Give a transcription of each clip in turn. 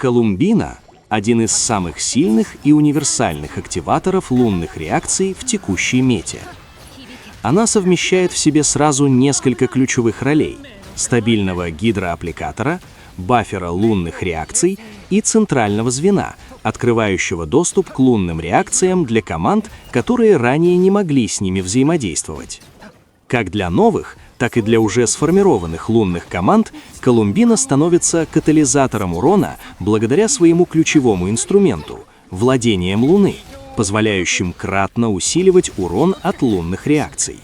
Колумбина – один из самых сильных и универсальных активаторов лунных реакций в текущей мете. Она совмещает в себе сразу несколько ключевых ролей – стабильного гидроаппликатора, баффера лунных реакций и центрального звена, открывающего доступ к лунным реакциям для команд, которые ранее не могли с ними взаимодействовать. Как для новых, так и для уже сформированных лунных команд Колумбина становится катализатором урона благодаря своему ключевому инструменту – владением Луны, позволяющим кратно усиливать урон от лунных реакций.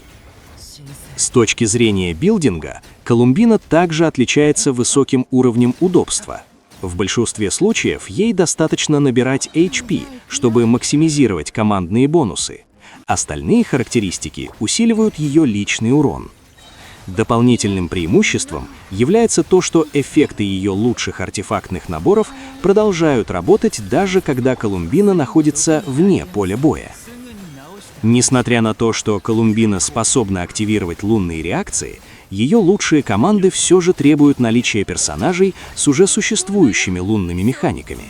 С точки зрения билдинга, Колумбина также отличается высоким уровнем удобства. В большинстве случаев ей достаточно набирать HP, чтобы максимизировать командные бонусы. Остальные характеристики усиливают ее личный урон. Дополнительным преимуществом является то, что эффекты ее лучших артефактных наборов продолжают работать даже когда Колумбина находится вне поля боя. Несмотря на то, что Колумбина способна активировать лунные реакции, ее лучшие команды все же требуют наличия персонажей с уже существующими лунными механиками.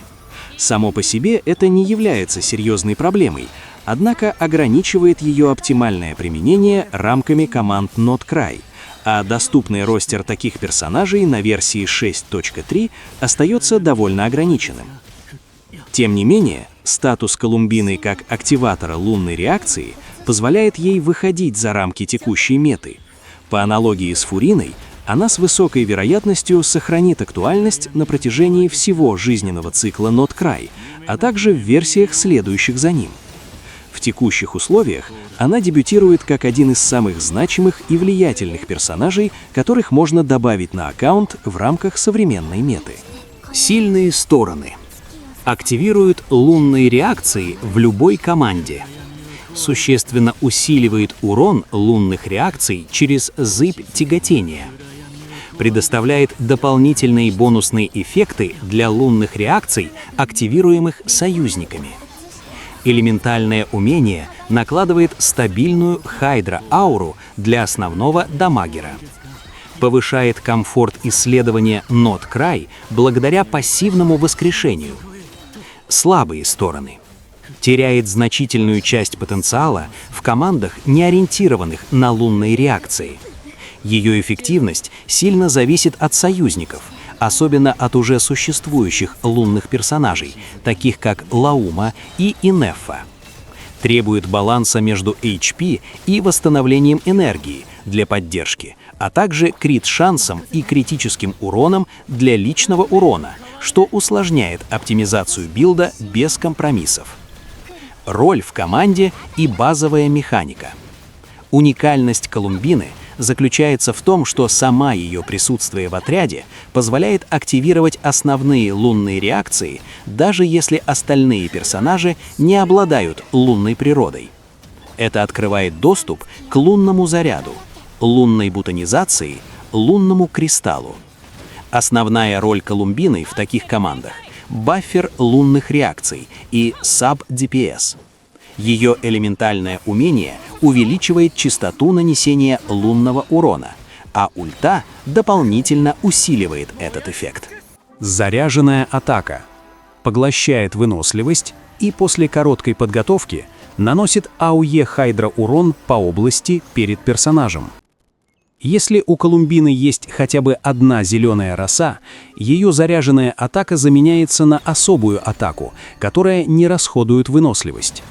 Само по себе это не является серьезной проблемой, однако ограничивает ее оптимальное применение рамками команд NotCry, а доступный ростер таких персонажей на версии 6.3 остается довольно ограниченным. Тем не менее, статус Колумбины как активатора лунной реакции позволяет ей выходить за рамки текущей меты. По аналогии с Фуриной, она с высокой вероятностью сохранит актуальность на протяжении всего жизненного цикла NotCry, а также в версиях, следующих за ним. В текущих условиях она дебютирует как один из самых значимых и влиятельных персонажей, которых можно добавить на аккаунт в рамках современной меты. Сильные стороны. Активирует лунные реакции в любой команде. Существенно усиливает урон лунных реакций через зыбь тяготения. Предоставляет дополнительные бонусные эффекты для лунных реакций, активируемых союзниками. Элементальное умение накладывает стабильную Хайдра-ауру для основного дамагера. Повышает комфорт исследования NotCry благодаря пассивному воскрешению. Слабые стороны. Теряет значительную часть потенциала в командах, не ориентированных на лунные реакции. Ее эффективность сильно зависит от союзников, особенно от уже существующих лунных персонажей, таких как Лаума и Инефа. Требует баланса между HP и восстановлением энергии для поддержки, а также крит-шансом и критическим уроном для личного урона, что усложняет оптимизацию билда без компромиссов. Роль в команде и базовая механика. Уникальность Колумбины заключается в том, что сама ее присутствие в отряде позволяет активировать основные лунные реакции, даже если остальные персонажи не обладают лунной природой. Это открывает доступ к лунному заряду, лунной бутонизации, лунному кристаллу. Основная роль Колумбины в таких командах — баффер лунных реакций и саб-DPS. Ее элементальное умение увеличивает частоту нанесения лунного урона, а ульта дополнительно усиливает этот эффект. Заряженная атака. Поглощает выносливость и после короткой подготовки наносит АОЕ Хайдра урон по области перед персонажем. Если у Колумбины есть хотя бы одна зеленая роса, ее заряженная атака заменяется на особую атаку, которая не расходует выносливость.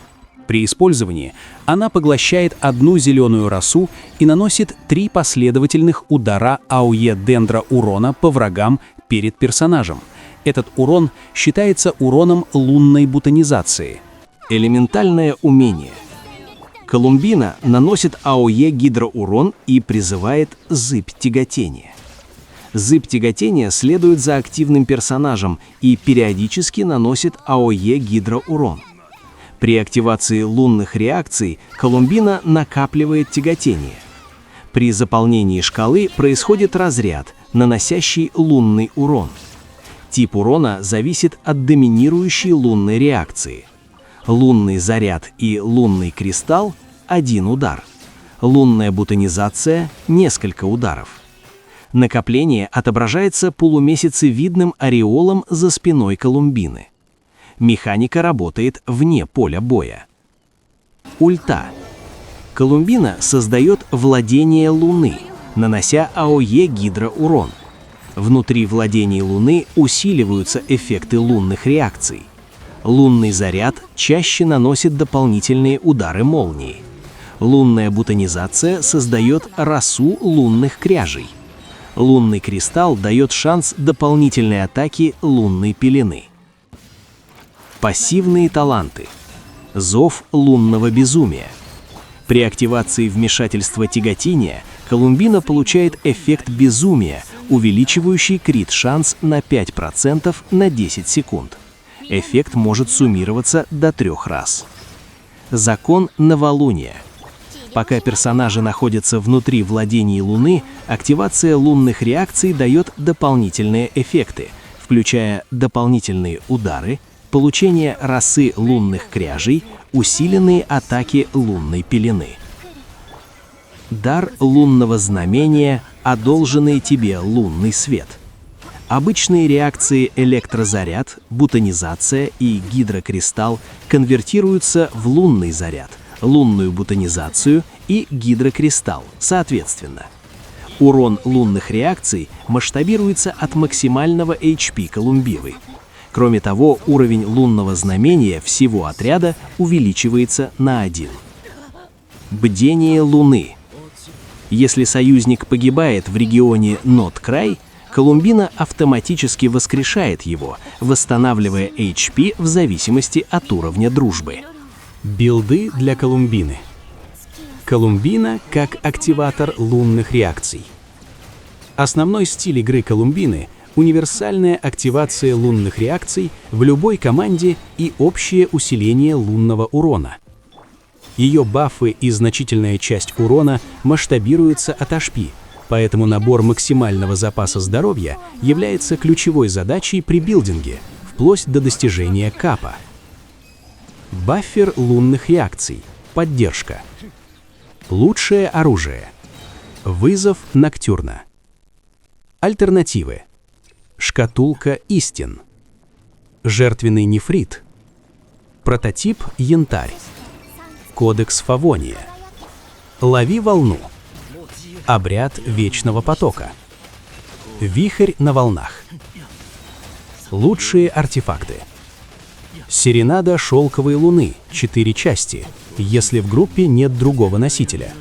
При использовании она поглощает одну зеленую росу и наносит 3 последовательных удара АОЕ Дендра урона по врагам перед персонажем. Этот урон считается уроном лунной бутонизации. Элементальное умение. Колумбина наносит АОЕ гидроурон и призывает зыбь тяготения. Зыбь тяготения следует за активным персонажем и периодически наносит АОЕ гидроурон. При активации лунных реакций Колумбина накапливает тяготение. При заполнении шкалы происходит разряд, наносящий лунный урон. Тип урона зависит от доминирующей лунной реакции. Лунный заряд и лунный кристалл – 1 удар. Лунная бутонизация – несколько ударов. Накопление отображается полумесяцевидным ореолом за спиной Колумбины. Механика работает вне поля боя. Ульта. Колумбина создает владение Луны, нанося АОЕ гидроурон. Внутри владений Луны усиливаются эффекты лунных реакций. Лунный заряд чаще наносит дополнительные удары молнии. Лунная бутонизация создает росу лунных кряжей. Лунный кристалл дает шанс дополнительной атаки лунной пелены. Пассивные таланты. Зов лунного безумия. При активации вмешательства тяготения Колумбина получает эффект безумия, увеличивающий крит-шанс на 5% на 10 секунд. Эффект может суммироваться до 3 раз. Закон новолуния. Пока персонажи находятся внутри владений Луны, активация лунных реакций дает дополнительные эффекты, включая дополнительные удары, получение росы лунных кряжей, усиленные атаки лунной пелены. Дар лунного знамения – одолженный тебе лунный свет. Обычные реакции электрозаряд, бутонизация и гидрокристалл конвертируются в лунный заряд, лунную бутонизацию и гидрокристалл, соответственно. Урон лунных реакций масштабируется от максимального HP Колумбивы. Кроме того, уровень лунного знамения всего отряда увеличивается на 1. Бдение Луны. Если союзник погибает в регионе Нот-Край, Колумбина автоматически воскрешает его, восстанавливая HP в зависимости от уровня дружбы. Билды для Колумбины. Колумбина как активатор лунных реакций. Основной стиль игры Колумбины — универсальная активация лунных реакций в любой команде и общее усиление лунного урона. Ее бафы и значительная часть урона масштабируются от HP, поэтому набор максимального запаса здоровья является ключевой задачей при билдинге, вплоть до достижения капа. Баффер лунных реакций. Поддержка. Лучшее оружие. Вызов Ноктюрна. Альтернативы. Шкатулка истин. Жертвенный нефрит. Прототип Янтарь. Кодекс Фавония. Лови волну. Обряд Вечного потока. Вихрь на волнах. Лучшие артефакты. Серенада Шелковой Луны, 4 части, если в группе нет другого носителя.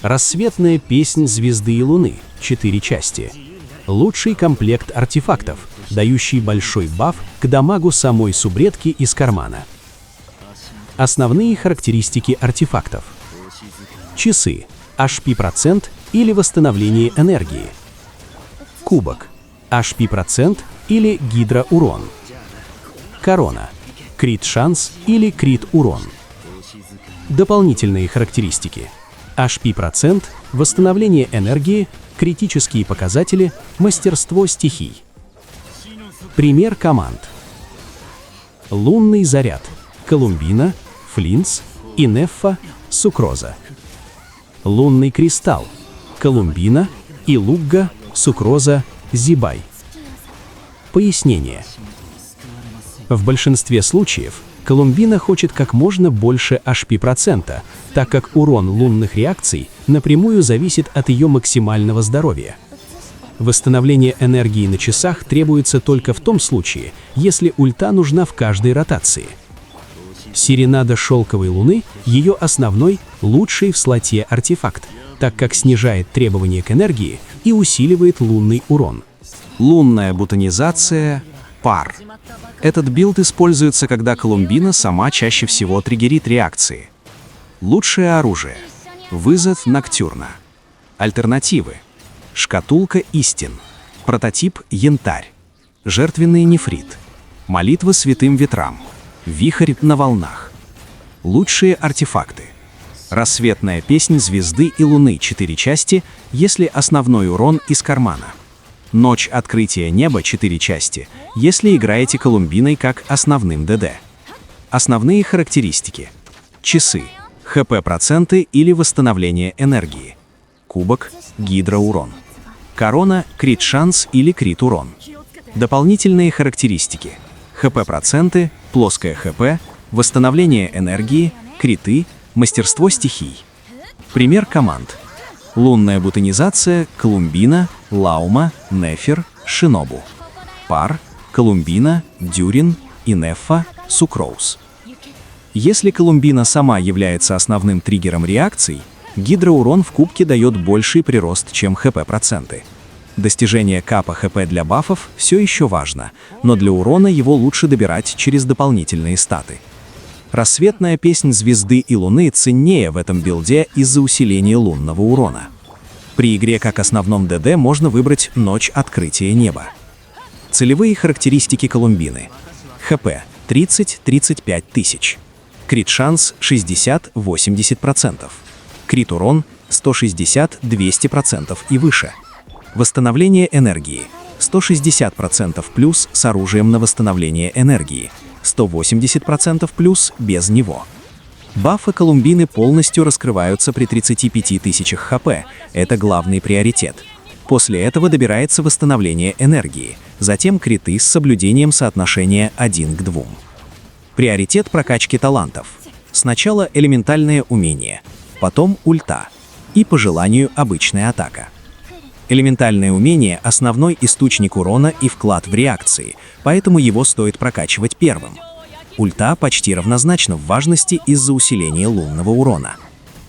Рассветная песнь Звезды и Луны, 4 части. Лучший комплект артефактов, дающий большой баф к дамагу самой субредки из кармана. Основные характеристики артефактов. Часы, HP% или восстановление энергии. Кубок, HP% или гидроурон. Корона, крит-шанс или крит-урон. Дополнительные характеристики. HP%, восстановление энергии, критические показатели, мастерство стихий. Пример команд. Лунный заряд. Колумбина, Флинс, Инеффа, Сукроза. Лунный кристалл. Колумбина, Илугга, Сукроза, Зибай. Пояснение. В большинстве случаев Колумбина хочет как можно больше HP%, так как урон лунных реакций напрямую зависит от ее максимального здоровья. Восстановление энергии на часах требуется только в том случае, если ульта нужна в каждой ротации. Серенада Шелковой Луны — ее основной, лучший в слоте артефакт, так как снижает требования к энергии и усиливает лунный урон. Лунная бутонизация – пар. Этот билд используется, когда Колумбина сама чаще всего триггерит реакции. Лучшее оружие – вызов Ноктюрна. Альтернативы – шкатулка истин, прототип Янтарь, жертвенный нефрит, молитва святым ветрам, вихрь на волнах. Лучшие артефакты – рассветная песнь Звезды и Луны, 4 части, если основной урон из кармана. Ночь открытия неба, 4 части, если играете Колумбиной как основным ДД. Основные характеристики. Часы, ХП% или восстановление энергии. Кубок, гидроурон. Корона, крит-шанс или крит-урон. Дополнительные характеристики. ХП-проценты, плоское ХП, восстановление энергии, криты, мастерство стихий. Пример команд. Лунная бутонизация, Колумбина, Лаума, Нефер, Шинобу. Пар, Колумбина, Дюрин, Инеффа, Сукроус. Если Колумбина сама является основным триггером реакций, гидроурон в кубке дает больший прирост, чем ХП-проценты. Достижение капа ХП для бафов все еще важно, но для урона его лучше добирать через дополнительные статы. Рассветная песнь звезды и луны ценнее в этом билде из-за усиления лунного урона. При игре как основном ДД можно выбрать Ночь открытия неба. Целевые характеристики Колумбины. ХП 30-35 тысяч. Крит-шанс 60-80%. Крит-урон 160-200% и выше. Восстановление энергии 160% плюс с оружием на восстановление энергии, 180% плюс без него. Бафы Колумбины полностью раскрываются при 35 тысячах ХП, это главный приоритет. После этого добирается восстановление энергии, затем криты с соблюдением соотношения 1 к 2. Приоритет прокачки талантов. Сначала элементальное умение, потом ульта и, по желанию, обычная атака. Элементальное умение – основной источник урона и вклад в реакции, поэтому его стоит прокачивать первым. Ульта почти равнозначна в важности из-за усиления лунного урона.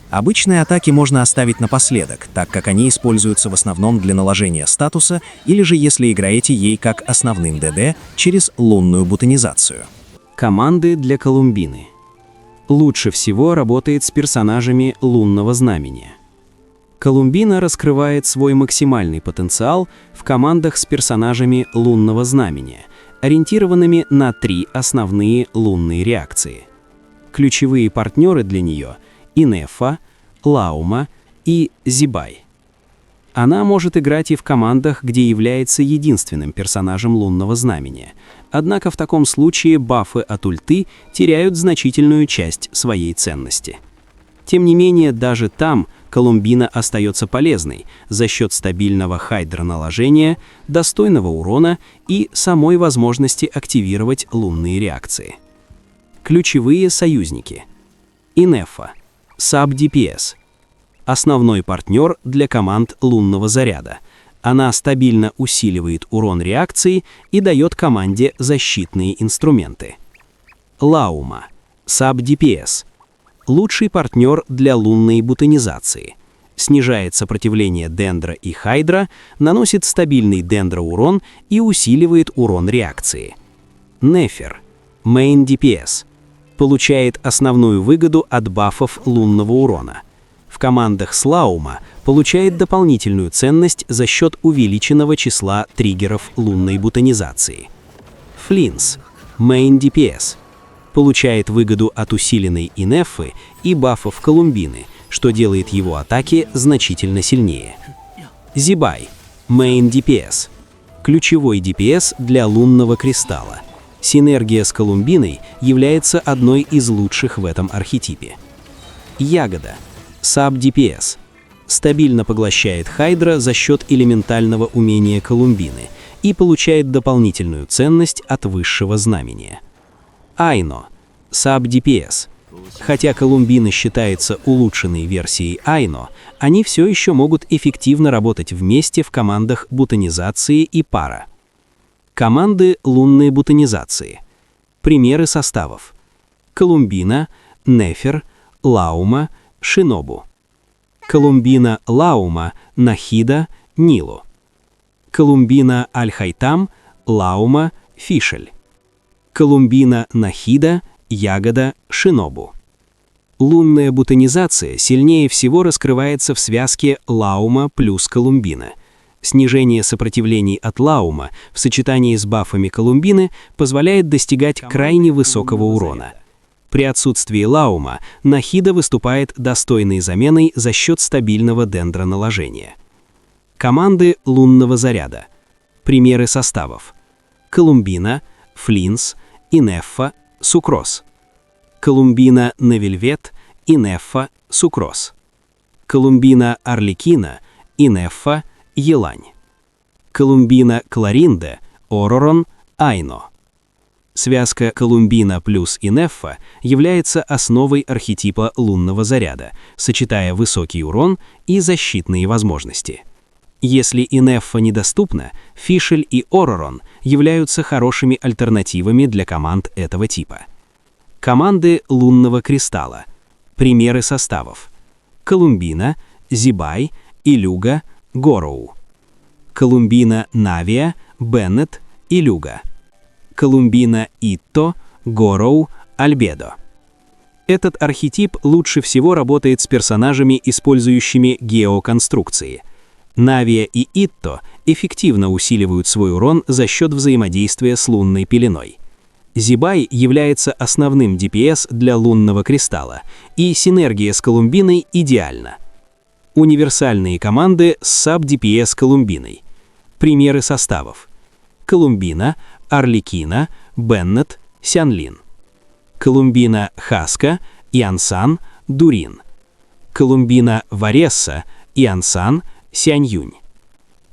Обычные атаки можно оставить напоследок, так как они используются в основном для наложения статуса или же если играете ей как основным ДД через лунную бутонизацию. Команды для Колумбины. Лучше всего работает с персонажами лунного знамения. Колумбина раскрывает свой максимальный потенциал в командах с персонажами лунного знамения, ориентированными на 3 основные лунные реакции. Ключевые партнеры для нее – Инеффа, Лаума и Зибай. Она может играть и в командах, где является единственным персонажем лунного знамения, однако в таком случае бафы от ульты теряют значительную часть своей ценности. Тем не менее, даже там Колумбина остается полезной за счет стабильного хайдроналожения, достойного урона и самой возможности активировать лунные реакции. Ключевые союзники. Инеффа, Sub-DPS. Основной партнер для команд лунного заряда. Она стабильно усиливает урон реакции и дает команде защитные инструменты. Лаума, Sub-DPS. Лучший партнер для лунной бутонизации. Снижает сопротивление дендра и хайдра, наносит стабильный дендроурон и усиливает урон реакции. Нефер, Main DPS. Получает основную выгоду от бафов лунного урона. В командах с Лаума получает дополнительную ценность за счет увеличенного числа триггеров лунной бутонизации. Флинс, Main DPS. Получает выгоду от усиленной Инеффы и бафов Колумбины, что делает его атаки значительно сильнее. Зибай, Main DPS. Ключевой DPS для лунного кристалла. Синергия с Колумбиной является одной из лучших в этом архетипе. Ягода, Sub-DPS. Стабильно поглощает хайдра за счет элементального умения Колумбины и получает дополнительную ценность от высшего знамения. Айно, Sub-DPS. Хотя Колумбина считается улучшенной версией Айно, они все еще могут эффективно работать вместе в командах бутонизации и пара. Команды лунной бутонизации. Примеры составов. Колумбина, Нефер, Лаума, Шинобу. Колумбина, Лаума, Нахида, Нилу. Колумбина, Аль-Хайтам, Лаума, Фишель. Колумбина, Нахида, Ягода, Шинобу. Лунная бутонизация сильнее всего раскрывается в связке Лаума плюс Колумбина. Снижение сопротивлений от Лаума в сочетании с бафами Колумбины позволяет достигать крайне высокого урона. При отсутствии Лаума Нахида выступает достойной заменой за счет стабильного дендроналожения. Команды лунного заряда. Примеры составов. Колумбина, Флинс, Инеффа, Сукрос. Колумбина, Невельвет, Инеффа, Сукрос. Колумбина, Арлекина, Инеффа, Елань. Колумбина Кларинде, Оророн, Айно. Связка Колумбина плюс Инеффа является основой архетипа лунного заряда, сочетая высокий урон и защитные возможности. Если Инеффа недоступна, Фишель и Оророн являются хорошими альтернативами для команд этого типа. Команды лунного кристалла. Примеры составов. Колумбина, Зибай, Илюга, Гороу. Колумбина Навия, Беннет, Илюга. Колумбина Итто, Гороу, Альбедо. Этот архетип лучше всего работает с персонажами, использующими геоконструкции. Навия и Итто эффективно усиливают свой урон за счет взаимодействия с лунной пеленой. Зибай является основным DPS для лунного кристалла, и синергия с Колумбиной идеальна. Универсальные команды с саб-DPS Колумбиной. Примеры составов. Колумбина, Арлекина, Беннет, Сянлин. Колумбина Хаска, Янсан, Дурин. Колумбина Варесса, Янсан, Сяньюнь.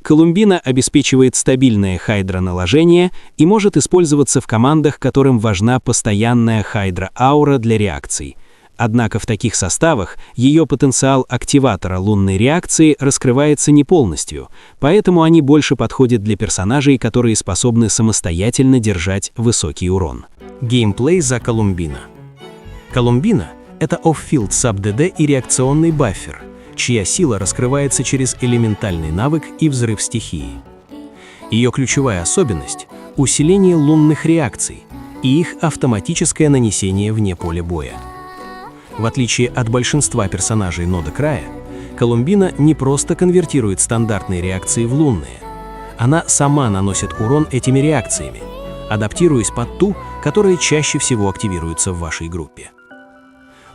Колумбина обеспечивает стабильное хайдро-наложение и может использоваться в командах, которым важна постоянная хайдро-аура для реакций. Однако в таких составах ее потенциал активатора лунной реакции раскрывается не полностью, поэтому они больше подходят для персонажей, которые способны самостоятельно держать высокий урон. Геймплей за Колумбина. Колумбина — это off-field sub-DD и реакционный баффер, чья сила раскрывается через элементальный навык и взрыв стихии. Ее ключевая особенность — усиление лунных реакций и их автоматическое нанесение вне поля боя. В отличие от большинства персонажей Нода Края, Колумбина не просто конвертирует стандартные реакции в лунные. Она сама наносит урон этими реакциями, адаптируясь под ту, которая чаще всего активируется в вашей группе.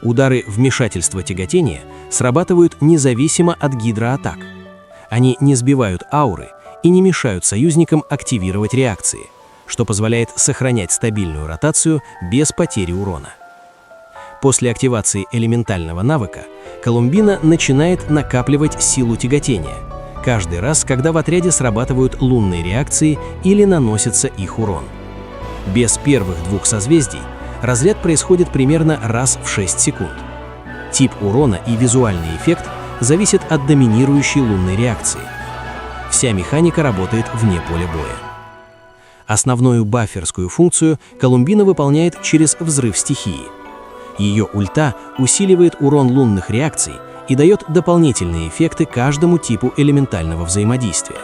Удары вмешательства тяготения срабатывают независимо от гидроатак. Они не сбивают ауры и не мешают союзникам активировать реакции, что позволяет сохранять стабильную ротацию без потери урона. После активации элементального навыка Колумбина начинает накапливать силу тяготения, каждый раз, когда в отряде срабатывают лунные реакции или наносится их урон. Без первых двух созвездий разряд происходит примерно раз в 6 секунд. Тип урона и визуальный эффект зависят от доминирующей лунной реакции. Вся механика работает вне поля боя. Основную бафферскую функцию Колумбина выполняет через взрыв стихии. Ее ульта усиливает урон лунных реакций и дает дополнительные эффекты каждому типу элементального взаимодействия.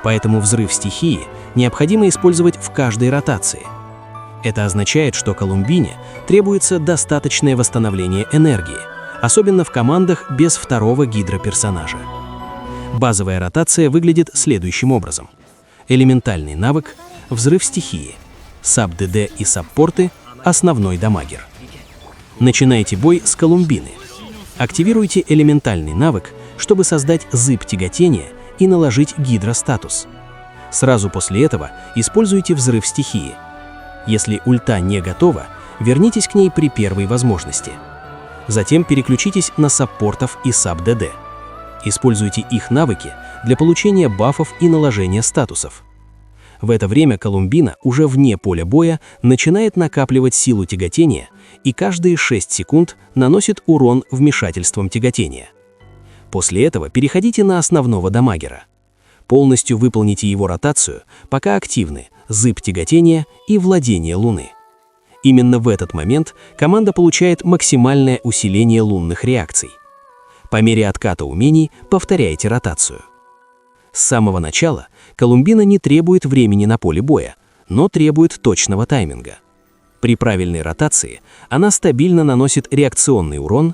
Поэтому взрыв стихии необходимо использовать в каждой ротации. Это означает, что Колумбине требуется достаточное восстановление энергии, особенно в командах без второго гидроперсонажа. Базовая ротация выглядит следующим образом. Элементальный навык, взрыв стихии, саб-ДД и саппорты, основной дамагер. Начинайте бой с Колумбины. Активируйте элементальный навык, чтобы создать зыб тяготения и наложить гидростатус. Сразу после этого используйте взрыв стихии. Если ульта не готова, вернитесь к ней при первой возможности. Затем переключитесь на саппортов и саб-ДД. Используйте их навыки для получения бафов и наложения статусов. В это время Колумбина уже вне поля боя начинает накапливать силу тяготения и каждые 6 секунд наносит урон вмешательством тяготения. После этого переходите на основного дамагера. Полностью выполните его ротацию, пока активны зыб тяготения и владение Луны. Именно в этот момент команда получает максимальное усиление лунных реакций. По мере отката умений повторяйте ротацию. С самого начала Колумбина не требует времени на поле боя, но требует точного тайминга. При правильной ротации она стабильно наносит реакционный урон